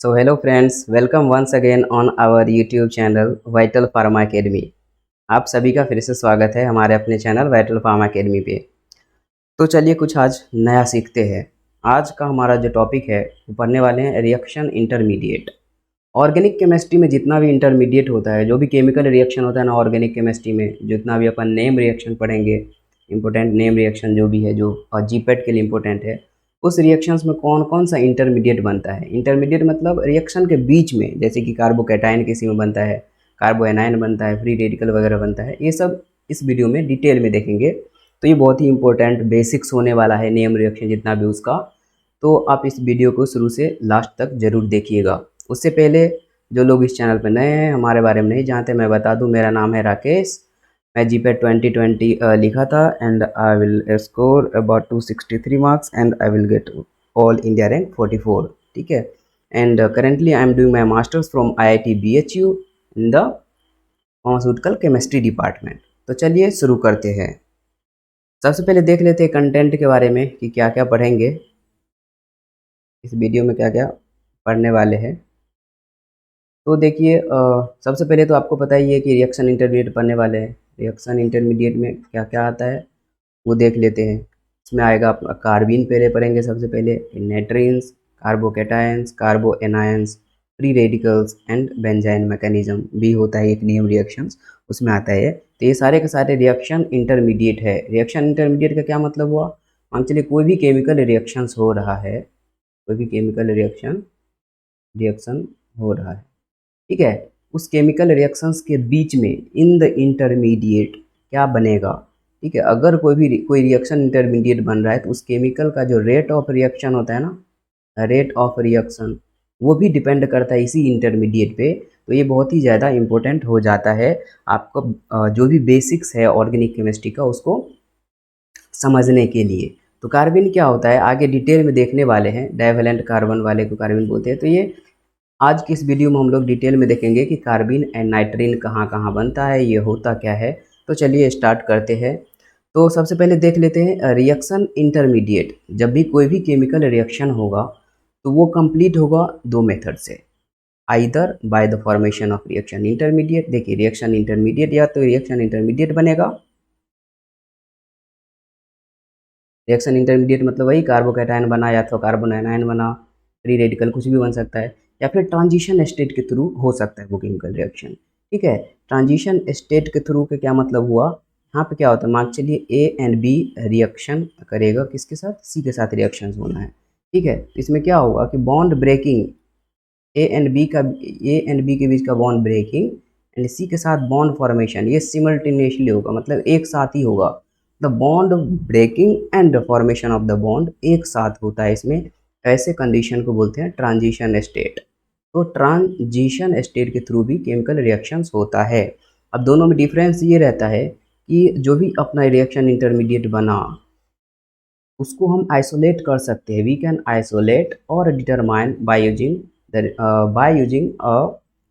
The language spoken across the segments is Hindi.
So hello friends, welcome once again on our YouTube channel vital pharma academy. आप सभी का फिर से स्वागत है हमारे अपने चैनल वाइटल फार्मा अकेडमी पे। तो चलिए कुछ आज नया सीखते हैं। आज का हमारा जो टॉपिक है वो पढ़ने वाले हैं रिएक्शन इंटरमीडिएट। ऑर्गेनिक केमिस्ट्री में जितना भी इंटरमीडिएट होता है, जो भी केमिकल रिएक्शन होता है ना ऑर्गेनिक केमिस्ट्री में, जितना भी अपन नेम रिएक्शन पढ़ेंगे, इंपॉर्टेंट नेम रिएक्शन जो भी है जो जीपेट के लिए इंपॉर्टेंट है, उस रिएक्शंस में कौन कौन सा इंटरमीडिएट बनता है। इंटरमीडिएट मतलब रिएक्शन के बीच में, जैसे कि कार्बोकैटायन किसी में बनता है, कार्बो एनायन बनता है, फ्री रेडिकल वगैरह बनता है, ये सब इस वीडियो में डिटेल में देखेंगे। तो ये बहुत ही इंपॉर्टेंट बेसिक्स होने वाला है नेम रिएक्शन जितना भी उसका। तो आप इस वीडियो को शुरू से लास्ट तक ज़रूर देखिएगा। उससे पहले जो लोग इस चैनल पर नए हैं, हमारे बारे में नहीं जानते, मैं बता दूं, मेरा नाम है राकेश। मैं जीपेट 2020 लिखा था and I will score about 263 marks and I will get all India rank 44। ठीक है। And currently I am doing my masters from IIT BHU in the pharmaceutical chemistry department. तो चलिए शुरू करते हैं। सबसे पहले देख लेते हैं कंटेंट के बारे में कि क्या क्या पढ़ेंगे इस वीडियो में, क्या क्या पढ़ने वाले हैं। तो देखिए सबसे पहले तो आपको पता ही है कि रिएक्शन इंटरमीडिएट पढ़ने वाले हैं। रिएक्शन इंटरमीडिएट में क्या क्या आता है वो देख लेते हैं। इसमें आएगा अपना कार्बीन पहले पढ़ेंगे सबसे पहले, nitrenes, carbocations, carbanions, free radicals and benzyne mechanism भी होता है एक नेम रिएक्शंस, उसमें आता है। तो ये सारे के सारे रिएक्शन इंटरमीडिएट है। रिएक्शन इंटरमीडिएट का क्या मतलब हुआ, मान चलिए कोई भी केमिकल रिएक्शंस हो रहा है, कोई भी केमिकल रिएक्शन रिएक्शन हो रहा है, ठीक है, उस केमिकल रिएक्शंस के बीच में इन द इंटरमीडिएट क्या बनेगा। ठीक है, अगर कोई रिएक्शन इंटरमीडिएट बन रहा है तो उस केमिकल का जो रेट ऑफ रिएक्शन होता है ना, रेट ऑफ रिएक्शन, वो भी डिपेंड करता है इसी इंटरमीडिएट पे। तो ये बहुत ही ज़्यादा इम्पोर्टेंट हो जाता है आपको जो भी बेसिक्स है ऑर्गेनिक केमिस्ट्री का उसको समझने के लिए। तो कार्बन क्या होता है आगे डिटेल में देखने वाले हैं। डाइवेलेंट कार्बन वाले को कार्बन बोलते हैं। तो ये आज की इस वीडियो में हम लोग डिटेल में देखेंगे कि कार्बिन एंड नाइट्रीन कहाँ कहाँ बनता है, ये होता क्या है। तो चलिए स्टार्ट करते हैं। तो सबसे पहले देख लेते हैं रिएक्शन इंटरमीडिएट। जब भी कोई भी केमिकल रिएक्शन होगा तो वो कंप्लीट होगा दो मेथड से, either by the formation of reaction intermediate. देखिए रिएक्शन इंटरमीडिएट, या तो रिएक्शन इंटरमीडिएट बनेगा, रिएक्शन इंटरमीडिएट मतलब वही कार्बोकैटायन बना या तो कार्बन आयन बना, फ्री रेडिकल कुछ भी बन सकता है, या फिर ट्रांजिशन स्टेट के थ्रू हो सकता है वो केमिकल रिएक्शन। ठीक है, ट्रांजिशन स्टेट के थ्रू का क्या मतलब हुआ, यहाँ पे क्या होता है, मान चलिए ए एंड बी रिएक्शन करेगा, किसके साथ, सी के साथ रिएक्शन होना है। ठीक है, तो इसमें क्या होगा कि bond breaking, A and B के बीच का बॉन्ड ब्रेकिंग एंड सी के साथ बॉन्ड फॉर्मेशन, ये सिमल्टेनियसली होगा, मतलब एक साथ ही होगा। The bond breaking and formation of the bond एक साथ होता है इसमें। ऐसे कंडीशन को बोलते हैं ट्रांजिशन स्टेट। तो ट्रांजिशन स्टेट के थ्रू भी केमिकल रिएक्शंस होता है। अब दोनों में डिफरेंस ये रहता है कि जो भी अपना रिएक्शन इंटरमीडिएट बना उसको हम आइसोलेट कर सकते हैं। वी कैन आइसोलेट और determine by using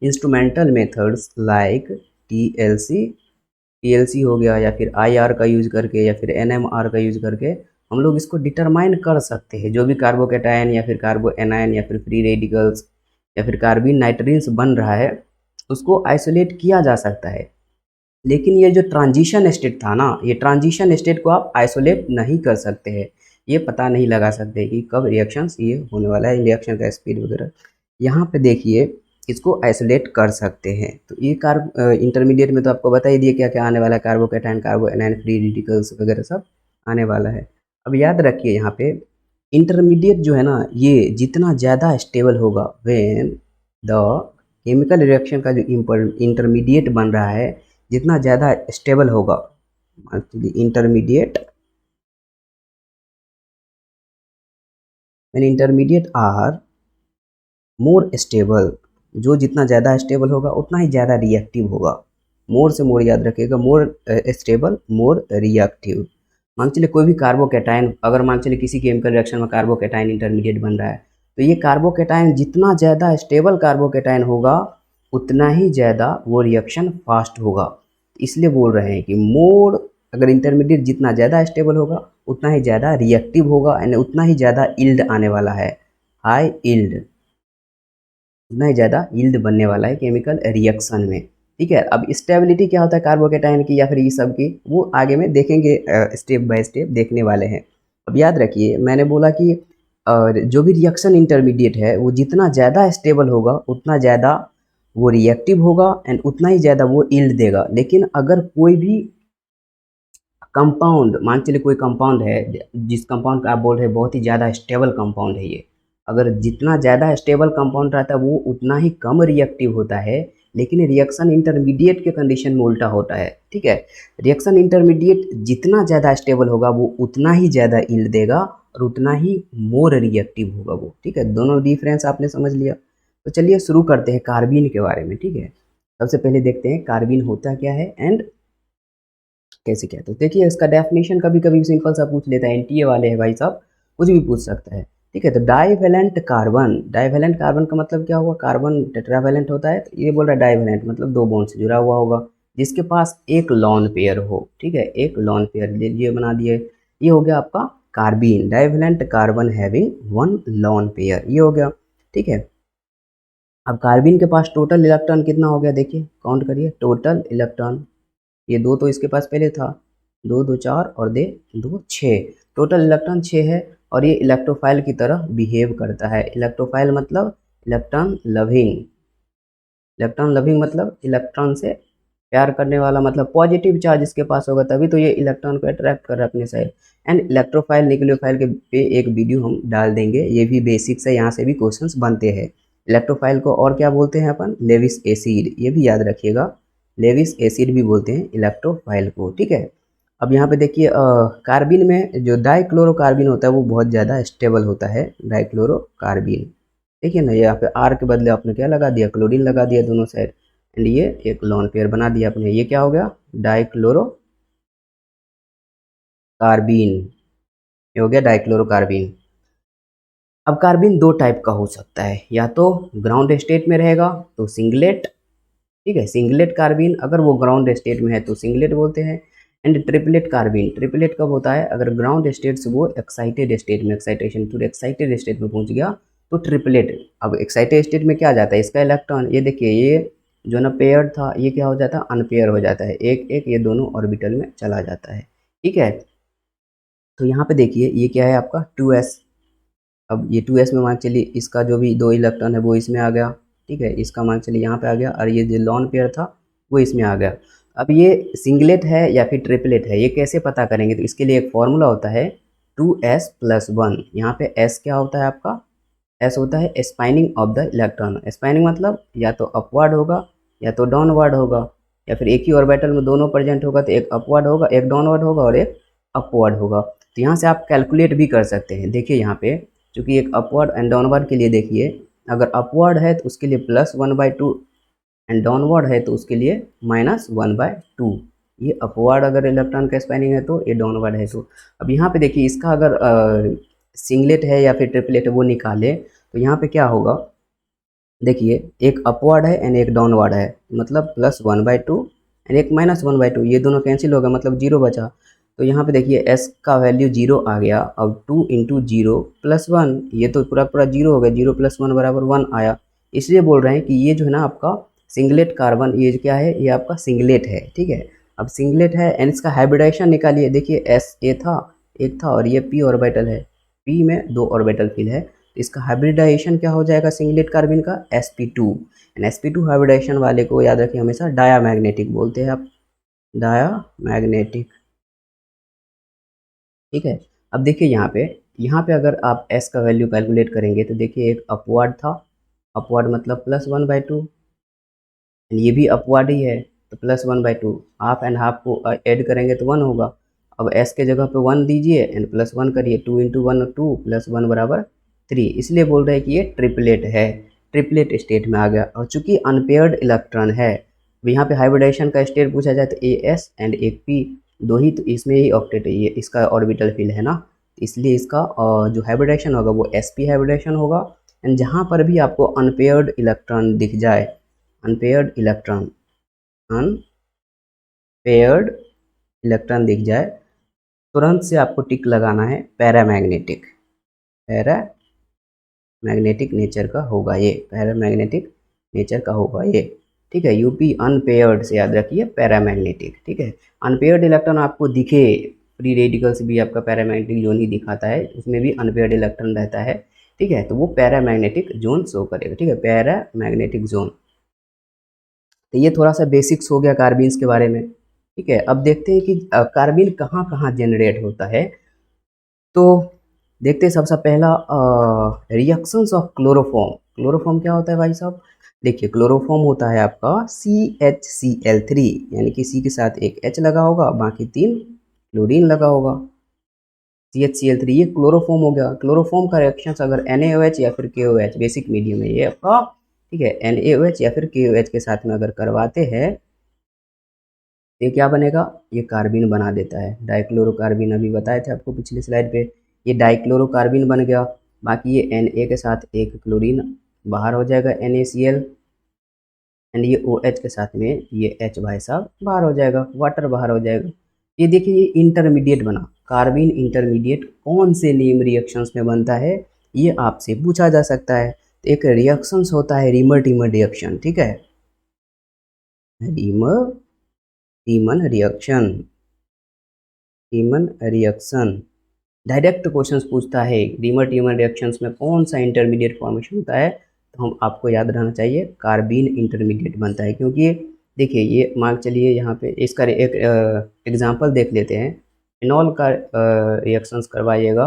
instrumental methods like TLC हो गया, या फिर आईआर का यूज करके, या फिर एनएमआर का यूज करके हम लोग इसको डिटरमाइन कर सकते हैं। जो भी कार्बोकैटायन या फिर कार्बो एनायन या फिर फ्री रेडिकल्स या फिर कार्बिन नाइट्रीन्स बन रहा है उसको आइसोलेट किया जा सकता है। लेकिन ये जो ट्रांजिशन स्टेट था ना, ये ट्रांजिशन स्टेट को आप आइसोलेट नहीं कर सकते हैं, ये पता नहीं लगा सकते कि कब रिएक्शंस ये होने वाला है, रिएक्शन का स्पीड वगैरह। यहाँ पे देखिए इसको आइसोलेट कर सकते हैं। तो ये इंटरमीडिएट में तो आपको बता ही दिया क्या क्या आने वाला है, कार्बोकैटायन, कार्बो एनायन, फ्री रेडिकल्स वगैरह सब आने वाला है। अब याद रखिए यहाँ पे इंटरमीडिएट जो है ना, ये जितना ज़्यादा स्टेबल होगा, व्हेन द केमिकल रिएक्शन का जो इंटरमीडिएट बन रहा है जितना ज़्यादा स्टेबल होगा, intermediate when intermediate are more stable, जो जितना ज़्यादा स्टेबल होगा उतना ही ज़्यादा रिएक्टिव होगा। मोर से मोर याद रखिएगा, मोर स्टेबल मोर रिएक्टिव। मान चलिए कोई भी कार्बोकैटायन, अगर मान चलिए किसी केमिकल रिएक्शन में कार्बोकैटायन इंटरमीडिएट बन रहा है, तो ये कार्बोकैटायन जितना ज़्यादा स्टेबल कार्बोकैटायन होगा उतना ही ज़्यादा वो रिएक्शन फास्ट होगा। इसलिए बोल रहे हैं कि मोर, अगर इंटरमीडिएट जितना ज़्यादा स्टेबल होगा उतना ही ज़्यादा रिएक्टिव होगा एंड उतना ही ज़्यादा इल्ड आने वाला है, हाई इल्ड। उतना ही ज़्यादा यील्ड बनने वाला है केमिकल रिएक्शन में। ठीक है, अब स्टेबिलिटी क्या होता है कार्बोकेटाइन की या फिर ये सब की, वो आगे में देखेंगे, स्टेप बाय स्टेप देखने वाले हैं। अब याद रखिए मैंने बोला कि जो भी रिएक्शन इंटरमीडिएट है वो जितना ज़्यादा स्टेबल होगा उतना ज़्यादा वो रिएक्टिव होगा एंड उतना ही ज़्यादा वो यील्ड देगा। लेकिन अगर कोई भी कंपाउंड, मान चलिए कोई कंपाउंड है, जिस कंपाउंड का आप बोल रहे हैं बहुत ही ज़्यादा स्टेबल कंपाउंड है ये, अगर जितना ज़्यादा स्टेबल कंपाउंड रहता है वो उतना ही कम रिएक्टिव होता है। लेकिन रिएक्शन इंटरमीडिएट के कंडीशन में उल्टा होता है। ठीक है, रिएक्शन इंटरमीडिएट जितना ज़्यादा स्टेबल होगा वो उतना ही ज़्यादा यील्ड देगा और उतना ही मोर रिएक्टिव होगा वो। ठीक है, दोनों डिफरेंस आपने समझ लिया। तो चलिए शुरू करते हैं कार्बीन के बारे में। ठीक है, सबसे पहले देखते हैं कार्बीन होता क्या है एंड कैसे क्या। तो देखिए इसका डेफिनेशन कभी कभी सिंपल सा पूछ लेता है, एनटीए वाले हैं भाई साहब, कुछ भी पूछ सकता है। ठीक है, तो डाइवेलेंट कार्बन, डाइवेलेंट कार्बन का मतलब क्या हुआ, कार्बन टेट्रावेलेंट होता है, तो ये बोल रहा है डाइवेलेंट मतलब दो बॉन्ड से जुड़ा हुआ होगा जिसके पास एक लॉन पेयर हो। ठीक है, एक लॉन पेयर ये बना दिए, ये हो गया आपका carbene, divalent carbon having one lone pair, ये हो गया। ठीक है, अब कार्बीन के पास टोटल इलेक्ट्रॉन कितना हो गया, देखिए काउंट करिए टोटल इलेक्ट्रॉन, ये दो तो इसके पास पहले था, दो दो चार और दे दो छः, टोटल इलेक्ट्रॉन छः है। और ये इलेक्ट्रोफाइल की तरह बिहेव करता है। इलेक्ट्रोफाइल मतलब इलेक्ट्रॉन लविंग, इलेक्ट्रॉन लविंग मतलब इलेक्ट्रॉन से प्यार करने वाला, मतलब पॉजिटिव चार्ज इसके पास होगा तभी तो ये इलेक्ट्रॉन को अट्रैक्ट कर रहा है अपने साइड। एंड इलेक्ट्रोफाइल न्यूक्लियोफाइल के पे एक वीडियो हम डाल देंगे, ये भी बेसिक्स है, यहाँ से भी क्वेश्चंस बनते हैं। इलेक्ट्रोफाइल को और क्या बोलते हैं अपन, लेविस एसिड, ये भी याद रखिएगा, लेविस एसिड भी बोलते हैं इलेक्ट्रोफाइल को। ठीक है, अब यहाँ पे देखिए कार्बिन में जो डाइक्लोरोकार्बिन होता है वो बहुत ज़्यादा स्टेबल होता है, डाइक्लोरोकार्बिन। देखिए ना यहाँ पे आर के बदले आपने क्या लगा दिया, क्लोरीन लगा दिया दोनों साइड, एंड ये एक लॉन पेयर बना दिया आपने, ये क्या हो गया डाइक्लोरो कार्बीन, ये हो गया डाइक्लोरोकार्बीन। अब कार्बीन दो टाइप का हो सकता है, या तो ग्राउंड स्टेट में रहेगा तो सिंगलेट, ठीक है, सिंगलेट कार्बीन, अगर वो ग्राउंड स्टेट में है तो सिंगलेट बोलते हैं। एंड ट्रिपलेट कार्बीन, ट्रिपलेट कब होता है, अगर ग्राउंड स्टेट से वो एक्साइटेड स्टेट में, एक्साइटेशन टू एक्साइटेड स्टेट में पहुंच गया तो ट्रिपलेट। अब एक्साइटेड स्टेट में क्या आ जाता है, इसका इलेक्ट्रॉन, ये देखिए ये जो ना पेयर था ये क्या हो जाता है, अनपेयर हो जाता है, एक एक ये दोनों ऑर्बिटल में चला जाता है। ठीक है, तो यहाँ पे देखिए ये क्या है आपका 2s, अब ये 2s में मान चलिए इसका जो भी दो इलेक्ट्रॉन है वो इसमें आ गया। ठीक है, इसका मान चलिए यहाँ पे आ गया और ये जो लॉन पेयर था वो इसमें आ गया। अब ये सिंगलेट है या फिर ट्रिपलेट है ये कैसे पता करेंगे, तो इसके लिए एक फॉर्मूला होता है 2s+1। यहाँ पे s क्या होता है आपका, s होता है spinning of the electron, spinning मतलब या तो अपवर्ड होगा या तो डाउनवर्ड होगा, या फिर एक ही ऑर्बिटल में दोनों प्रेजेंट होगा तो एक अपवर्ड होगा, एक डाउनवर्ड होगा और एक अपवर्ड होगा। तो यहाँ से आप कैलकुलेट भी कर सकते हैं। देखिए यहाँ पे चूँकि एक अपवर्ड एंड डाउनवर्ड के लिए देखिए, अगर अपवर्ड है तो उसके लिए +1/2 एंड डाउनवर्ड है तो उसके लिए -1/2। ये अपवर्ड अगर इलेक्ट्रॉन का स्पाइनिंग है तो ये डाउनवर्ड है तो। अब यहाँ पे देखिए इसका अगर सिंगलेट है या फिर ट्रिपलेट है वो निकाले तो यहाँ पे क्या होगा, देखिए एक अपवर्ड है एंड एक डाउनवर्ड है, मतलब +1/2 एंड एक -1/2, ये दोनों कैंसिल हो गया मतलब जीरो बचा। तो यहाँ पे देखिए s का वैल्यू जीरो आ गया। अब 2 × 0 + 1, ये तो पूरा पूरा जीरो हो गया, 0 + 1 = 1 आया। इसलिए बोल रहे हैं कि ये जो है ना आपका सिंगलेट कार्बन, ये क्या है, ये आपका सिंगलेट है। ठीक है, अब सिंगलेट है एंड इसका हाइब्रिडाइजेशन निकालिए, देखिए एस ए था एक था और ये p ऑर्बिटल है, p में दो ऑर्बिटल फिल है, इसका हाइब्रिडाइजेशन क्या हो जाएगा सिंगलेट कार्बन का, sp2। एंड sp2 हाइब्रिडाइजेशन वाले को याद रखिए हमेशा डायामैग्नेटिक बोलते हैं आप, डायामैग्नेटिक। ठीक है, अब देखिए यहाँ पे अगर आप s का वैल्यू कैलकुलेट करेंगे तो देखिए एक अपवर्ड था, अपवर्ड मतलब +1/2, ये भी अपवर्ड ही है तो +1/2, हाफ एंड हाफ को ऐड करेंगे तो 1 होगा। अब s के जगह पे 1 दीजिए एंड +1 करिए, 2 × 1 2 + 1 = 3, इसलिए बोल रहे हैं कि ये ट्रिपलेट है, ट्रिपलेट स्टेट में आ गया। और चूंकि अनपेयर्ड इलेक्ट्रॉन है, अब यहाँ पे हाइब्रिडाइजेशन का स्टेट पूछा जाए तो as एंड एक p, दो ही तो इसमें ही ऑक्टेट है, ये इसका ऑर्बिटल फिल है ना, इसलिए इसका जो हाइब्रिडाइजेशन होगा वो sp हाइब्रिडाइजेशन होगा। एंड जहाँ पर भी आपको अनपेयर्ड इलेक्ट्रॉन दिख जाए, अनपेयर्ड इलेक्ट्रॉन, अनपेयर्ड इलेक्ट्रॉन दिख जाए, तुरंत से आपको टिक लगाना है पैरामैग्नेटिक, पैरामैग्नेटिक। मैग्नेटिक नेचर का होगा ये, पैरामैग्नेटिक नेचर का होगा ये। ठीक है, यूपी अनपेयर्ड से याद रखिए, पैरामैग्नेटिक। ठीक है, अनपेयर्ड इलेक्ट्रॉन आपको दिखे, फ्री रेडिकल्स भी आपका पैरामैग्नेटिक जोन ही दिखाता है, उसमें भी अनपेयर्ड इलेक्ट्रॉन रहता है। ठीक है, तो वो पैरामैग्नेटिक जोन शो करेगा। ठीक है, पैरामैग्नेटिक जोन। तो ये थोड़ा सा बेसिक्स हो गया कार्बीन्स के बारे में। ठीक है, अब देखते हैं कि कार्बीन कहाँ कहाँ जनरेट होता है। तो देखते हैं सबसे पहला रिएक्शंस ऑफ क्लोरोफॉर्म। क्लोरोफॉर्म क्या होता है भाई साहब? देखिए, क्लोरोफॉर्म होता है आपका CHCl3, यानी कि सी के साथ एक H लगा होगा, बाकी 3 क्लोरीन लगा होगा। CHCl3 ये क्लोरोफॉर्म हो गया। क्लोरोफॉर्म का रिएक्शंस अगर NaOH या फिर KOH, बेसिक मीडियम है ये आपका, ठीक है, NaOH या फिर KOH के साथ में अगर करवाते हैं, ये क्या बनेगा? ये कार्बिन बना देता है, डाइक्लोरोकार्बिन। अभी बताए थे आपको पिछली स्लाइड पे, ये डाइक्लोरोकार्बिन बन गया। बाकी ये Na के साथ एक क्लोरीन बाहर हो जाएगा, NaCl, एंड ये OH के साथ में ये H भाई साहब बाहर हो जाएगा, वाटर बाहर हो जाएगा। ये देखिए, ये इंटरमीडिएट बना। कार्बिन इंटरमीडिएट कौन से नेम रिएक्शंस में बनता है, ये आपसे पूछा जा सकता है। तो एक रिएक्शंस होता है रीमर टीमर रिएक्शन। ठीक है, reamer टीमन reaction, टीमन reaction direct questions पूछता है, रीमर टीमर रिएक्शंस में कौन सा इंटरमीडिएट फॉर्मेशन होता है, तो हम आपको याद रहना चाहिए कार्बीन इंटरमीडिएट बनता है। क्योंकि देखिए, ये मान चलिए यहाँ पे इसका एक एग्जांपल देख लेते हैं। फिनॉल का रिएक्शंस करवाइएगा,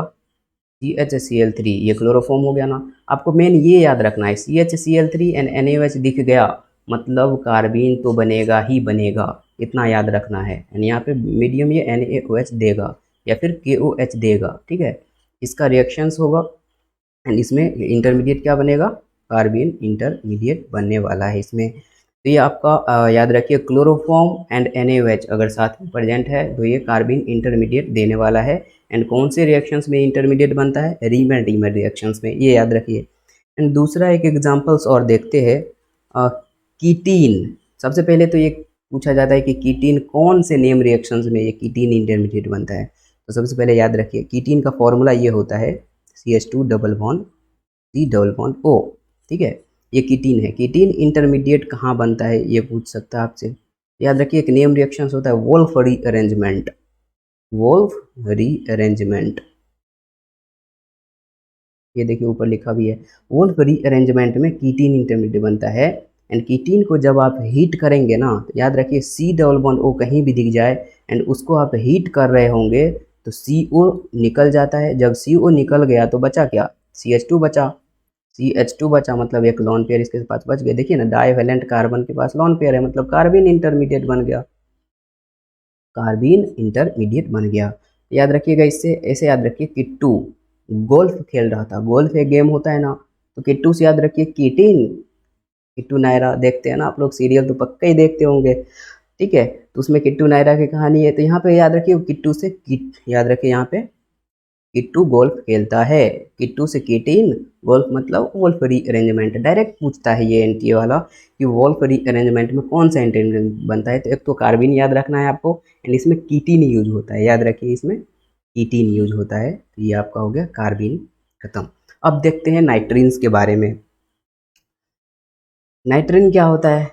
CHCl3, ये क्लोरोफॉर्म हो गया ना। आपको मेन ये याद रखना है, CHCl3 एंड NaOH दिख गया मतलब कार्बीन तो बनेगा ही बनेगा, इतना याद रखना है। एंड यहाँ पे मीडियम ये NaOH देगा या फिर KOH देगा। ठीक है, इसका रिएक्शंस होगा एंड इसमें इंटरमीडिएट क्या बनेगा? कार्बीन इंटरमीडिएट बनने वाला है इसमें। तो ये आपका याद रखिए, क्लोरोफॉर्म एंड NaOH अगर साथ में प्रेजेंट है तो ये कार्बीन इंटरमीडिएट देने वाला है। एंड कौन से रिएक्शंस में इंटरमीडिएट बनता है? रीमर डीमर रिएक्शंस में, ये याद रखिए। एंड दूसरा एक एग्जांपल्स और देखते हैं, कीटीन। सबसे पहले तो ये पूछा जाता है कि कीटीन कौन से नेम रिएक्शंस में ये कीटीन इंटरमीडिएट बनता है। तो सबसे पहले याद रखिए, कीटीन का फॉर्मूला ये होता है CH2 double bond C double bond O। ठीक है, ये कीटीन है। कीटीन इंटरमीडिएट कहाँ बनता है ये पूछ सकता है आपसे। याद रखिए, एक नेम रिएक्शंस होता है वोल्फ रीअरेंजमेंट, वोल्फ रीअरेंजमेंट, ये देखिए ऊपर लिखा भी है। वोल्फ रीअरेंजमेंट में कीटीन इंटरमीडिएट बनता है। एंड कीटीन को जब आप हीट करेंगे ना, तो याद रखिए C डबल बॉन्ड O कहीं भी दिख जाए एंड उसको आप हीट कर रहे होंगे तो CO निकल जाता है। जब CO निकल गया तो बचा क्या? CH2 बचा। CH2 बचा मतलब एक लॉन पेयर इसके पास बच गया। देखिए ना, डाईवैलेंट कार्बन के पास लॉन पेयर है, मतलब कार्बन इंटरमीडिएट बन गया, कार्बीन इंटरमीडिएट बन गया। याद रखिएगा, इससे ऐसे याद रखिए, किट्टू गोल्फ खेल रहा था, गोल्फ एक गेम होता है ना, तो किट्टू से याद रखिए कीटीन। किट्टू नायरा देखते हैं ना आप लोग, सीरियल तो पक्का ही देखते होंगे। ठीक है, तो उसमें किट्टू नायरा की कहानी है। तो यहाँ पे याद रखिए, किट्टू से किट, याद रखिए यहाँ पे किट्टू गोल्फ खेलता है, किट्टू से कीटीन, गोल्फ मतलब वोल्फ रीअरेंजमेंट। डायरेक्ट पूछता है ये एनटीए वाला कि वोल्फ रीअरेंजमेंट में कौन सा इंटरमीडिएट बनता है। तो एक तो कार्बिन याद रखना है आपको, एंड इसमें कीटीन यूज होता है, याद रखिए इसमें कीटीन यूज होता है। तो ये आपका हो गया कार्बिन खत्म। अब देखते हैं नाइट्रीन्स के बारे में। नाइट्रिन क्या होता है?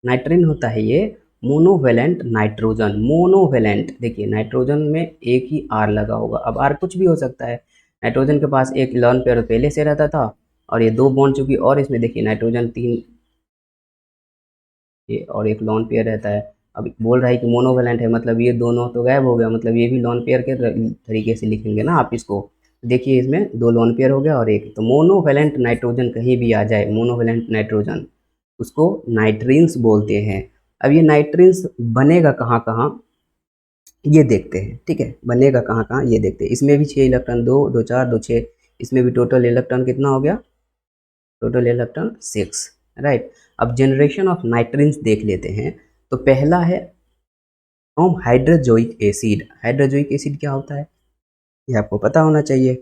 नाइट्रिन होता है ये मोनोवेलेंट नाइट्रोजन। मोनोवेलेंट, देखिए नाइट्रोजन में एक ही आर लगा होगा, अब आर कुछ भी हो सकता है। नाइट्रोजन के पास एक लॉन पेयर पहले से रहता था और ये 2 बॉन्ड चुकी, और इसमें देखिए नाइट्रोजन 3 ये और एक लॉन पेयर रहता है। अब बोल रहा है कि मोनोवेलेंट है, मतलब ये दोनों तो गायब हो गया, मतलब ये भी लॉन पेयर के तरीके से लिखेंगे ना आप इसको। देखिए इसमें 2 लॉन पेयर हो गया और एक, तो मोनोवेलेंट नाइट्रोजन कहीं भी आ जाए, मोनोवेलेंट नाइट्रोजन, उसको नाइट्रीन्स बोलते हैं। अब ये नाइट्रीन्स बनेगा कहाँ कहाँ ये देखते हैं। ठीक है, बनेगा कहाँ कहाँ ये देखते हैं। इसमें भी 6 इलेक्ट्रॉन, 2 2 4 2 6, इसमें भी टोटल इलेक्ट्रॉन कितना हो गया? Total electron 6, right. अब जनरेशन ऑफ नाइट्रीन्स देख लेते हैं। तो पहला है from hydrazoic acid. Hydrazoic acid क्या होता है ये आपको पता होना चाहिए।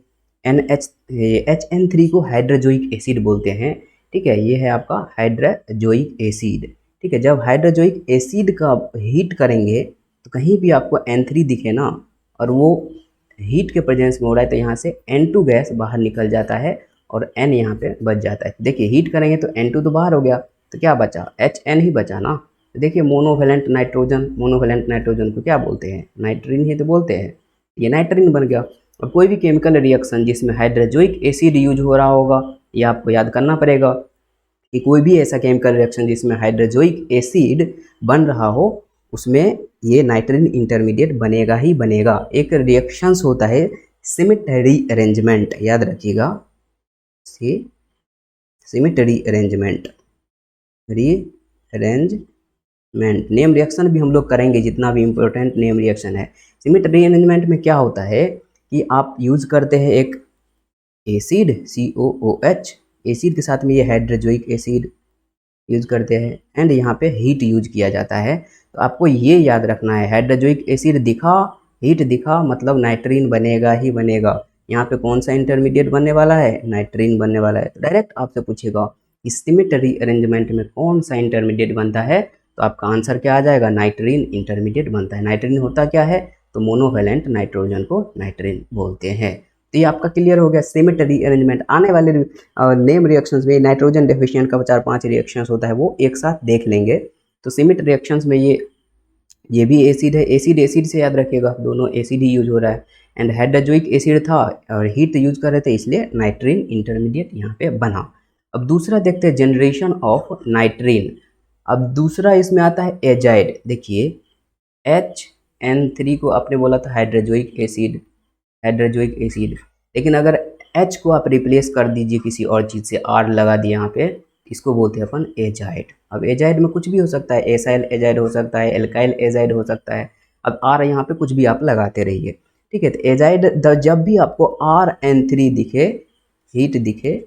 HN3 को हाइड्रोजोइक एसिड बोलते हैं। ठीक है, ये है आपका हाइड्रोजोइक एसिड। ठीक है, जब हाइड्रोजोइक एसिड का हीट करेंगे तो कहीं भी आपको N3 दिखे ना, और वो हीट के प्रेजेंस में हो रहा है, तो यहाँ से N2 गैस बाहर निकल जाता है और N यहाँ पे बच जाता है। देखिए हीट करेंगे तो N2 तो बाहर हो गया, तो क्या बचा, HN ही बचा ना। तो देखिए मोनोवेलेंट नाइट्रोजन को क्या बोलते हैं, नाइट्रीन ही तो बोलते हैं, ये नाइट्रीन बन गया। और कोई भी केमिकल रिएक्शन जिसमें हाइड्रोजोइक एसिड यूज हो रहा होगा, ये आपको याद करना पड़ेगा कि कोई भी ऐसा केमिकल रिएक्शन जिसमें हाइड्रोजोइक एसिड बन रहा हो, उसमें ये नाइट्रीन इंटरमीडिएट बनेगा ही बनेगा। एक रिएक्शंस होता है सिमेट्री अरेंजमेंट, याद रखिएगा, सिमेट्री अरेंजमेंट, नेम रिएक्शन भी हम लोग करेंगे, जितना भी इम्पोर्टेंट नेम रिएक्शन है। सिमेट्री अरेंजमेंट में क्या होता है कि आप यूज करते हैं एक एसिड COOH, एसिड के साथ में ये हाइड्रोजोइक एसिड यूज करते हैं, एंड यहाँ पे हीट यूज किया जाता है। तो आपको ये याद रखना है, हाइड्रोजोइक एसिड दिखा, हीट दिखा, मतलब नाइट्रीन बनेगा ही बनेगा। यहाँ पे कौन सा इंटरमीडिएट बनने वाला है, नाइट्रीन बनने वाला है। तो डायरेक्ट आपसे पूछेगा कि सिमेट्री अरेंजमेंट में कौन सा इंटरमीडिएट बनता है, तो आपका आंसर क्या आ जाएगा, नाइट्रीन इंटरमीडिएट बनता है। नाइट्रीन होता क्या है, तो मोनोवेलेंट नाइट्रोजन को नाइट्रीन बोलते हैं। तो ये आपका क्लियर हो गया सिमेट्री अरेंजमेंट। आने वाले नेम रिएक्शंस में नाइट्रोजन डेफिशिएंट का 4-5 रिएक्शंस होता है, वो एक साथ देख लेंगे। तो सिमेट रिएक्शंस में ये भी एसिड है, एसिड एसिड से याद रखिएगा, दोनों एसिड ही यूज हो रहा है, एंड हाइड्रोजोइक एसिड था और हीट यूज कर रहे थे, इसलिए नाइट्रीन इंटरमीडिएट यहाँ पे बना। अब दूसरा देखते हैं जनरेशन ऑफ नाइट्रीन। अब दूसरा इसमें आता है एजाइड। देखिए HN3 को आपने बोला था हाइड्रोजोइक एसिड, लेकिन अगर H को आप रिप्लेस कर दीजिए किसी और चीज़ से, R लगा दिए यहाँ पे, इसको बोलते हैं अपन एजाइड। अब एजाइड में कुछ भी हो सकता है, एसाइल एजाइड हो सकता है, एल्काइल एजाइड हो सकता है। अब R यहाँ पे कुछ भी आप लगाते रहिए, ठीक है। तो एजाइड जब भी आपको RN3 दिखे, हीट दिखे,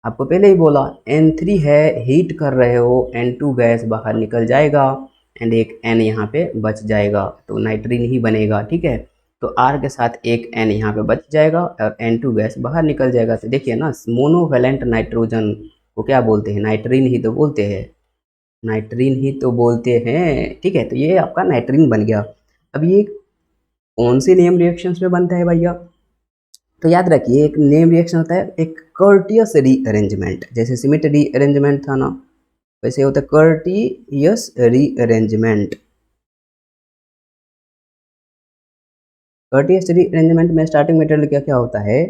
आपको पहले ही बोला N3 है, हीट कर रहे हो, N2 गैस बाहर निकल जाएगा एंड एक N यहाँ पे बच जाएगा, तो नाइट्रीन ही बनेगा, ठीक है। तो R के साथ एक N यहाँ पे बच जाएगा और N2 गैस बाहर निकल जाएगा। तो देखिए ना, मोनोवेलेंट नाइट्रोजन को क्या बोलते हैं, नाइट्रीन ही तो बोलते हैं, नाइट्रीन ही तो बोलते हैं, ठीक है। तो ये आपका नाइट्रीन बन गया। अब ये कौन से नेम रिएक्शंस में बनता है भैया, तो याद रखिए एक नेम रिएक्शन होता है एक कर्टियस रीअरेंजमेंट। जैसे सिमेट्री अरेंजमेंट था ना, वैसे होता है कर्टियस रीअरेंजमेंट। कर्टियस रीअरेंजमेंट में स्टार्टिंग मटेरियल क्या क्या होता है,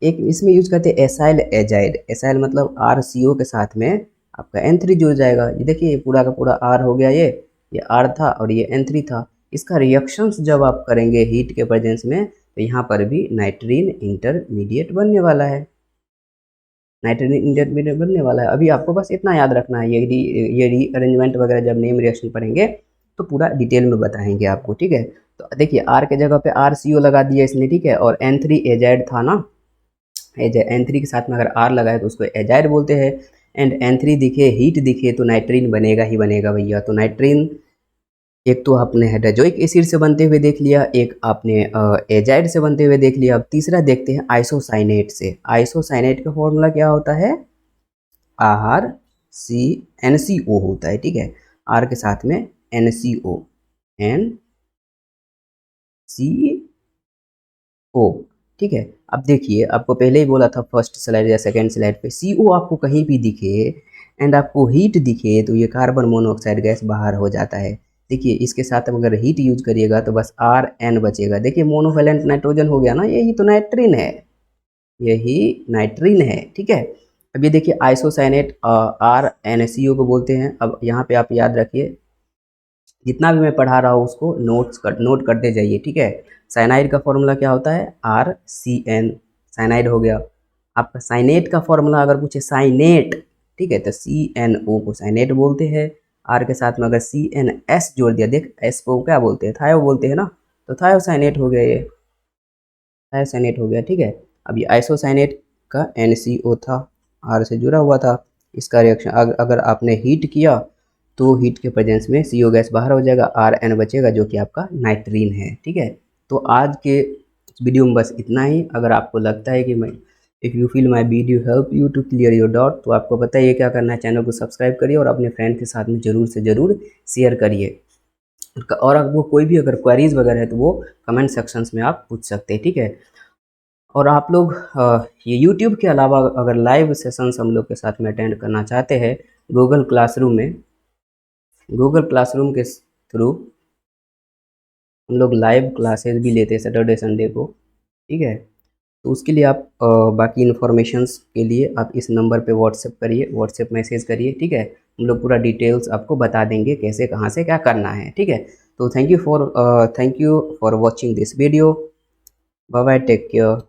एक इसमें यूज करते हैं एसाइल एजाइड। एसाइल मतलब RCO के साथ में आपका N3 जुड़ जाएगा। ये देखिए ये पूरा का पूरा R हो गया, ये R था और ये N3 था। इसका रिएक्शंस जब आप करेंगे हीट के प्रेजेंस में, तो यहाँ पर भी नाइट्रीन इंटरमीडिएट बनने वाला है, नाइट्रीन इंटरमीडिएट बनने वाला है। अभी आपको बस इतना याद रखना है, ये रीअरेंजमेंट वगैरह जब नेम रिएक्शन पढ़ेंगे तो पूरा डिटेल में बताएंगे आपको, ठीक है। तो देखिए R के जगह पे RCO लगा दिया इसने, ठीक है, और N3 एजाइड था ना, N3 के साथ में अगर R लगाए तो उसको एजाइड बोलते हैं। एंड N3 दिखे, हीट दिखे, तो नाइट्रीन बनेगा ही बनेगा भैया। तो नाइट्रीन एक तो आपने हाइड्रोजोइक एसिड से बनते हुए देख लिया, एक आपने एजाइड से बनते हुए देख लिया। अब तीसरा देखते हैं आइसोसाइनेट से। आइसोसाइनेट का फॉर्मूला क्या होता है, NCO होता है, ठीक है, R के साथ में NCO, ठीक है। अब देखिए आपको पहले ही बोला था फर्स्ट स्लाइड या सेकंड स्लाइड पे, CO आपको कहीं भी दिखे एंड आपको हीट दिखे, तो ये कार्बन मोनोऑक्साइड गैस बाहर हो जाता है। देखिए इसके साथ अगर हीट यूज करिएगा तो बस RN बचेगा। देखिए मोनोवेलेंट नाइट्रोजन हो गया ना, यही तो नाइट्रीन है, यही नाइट्रीन है, ठीक है। अब ये देखिए आइसोसाइनेट RNCO को बोलते हैं। अब यहाँ पे आप याद रखिए, जितना भी मैं पढ़ा रहा हूँ उसको नोट करते जाइए, ठीक है। साइनाइड का फॉर्मूला क्या होता है, RCN, साइनाइड हो गया। आपका साइनेट का फॉर्मूला अगर पूछे साइनेट, ठीक है, तो CNO को साइनेट बोलते हैं। R के साथ में अगर CNS जोड़ दिया, देख S को क्या बोलते हैं, थायो बोलते हैं ना, तो थायोसाइनेट हो गया, ये थायोसाइनेट हो गया, ठीक है। अब ये आइसोसाइनेट का NCO था, R से जुड़ा हुआ था। इसका रिएक्शन अगर आपने हीट किया तो हीट के प्रेजेंस में CO गैस बाहर हो जाएगा, RN बचेगा जो कि आपका नाइट्रीन है, ठीक है। तो आज के वीडियो में बस इतना ही। अगर आपको लगता है कि मैं if you feel my video help you to clear your doubt, तो आपको पता है क्या करना है, चैनल को सब्सक्राइब करिए और अपने फ्रेंड के साथ में ज़रूर से ज़रूर शेयर करिए। और आपको कोई भी अगर क्वेरीज वगैरह है तो वो कमेंट सेक्शंस में आप पूछ सकते हैं, ठीक है। और आप लोग ये यूट्यूब के अलावा अगर लाइव सेशंस हम लोग के साथ में अटेंड करना चाहते हैं गूगल क्लासरूम में, गूगल क्लासरूम के थ्रू हम लोग लाइव क्लासेस भी लेते हैं सैटरडे संडे को, ठीक है। तो उसके लिए आप बाकी इन्फॉर्मेशंस के लिए आप इस नंबर पे व्हाट्सएप करिए, व्हाट्सएप मैसेज करिए, ठीक है। हम लोग पूरा डिटेल्स आपको बता देंगे कैसे कहाँ से क्या करना है, ठीक है। तो thank you for watching this video. Bye bye, take care.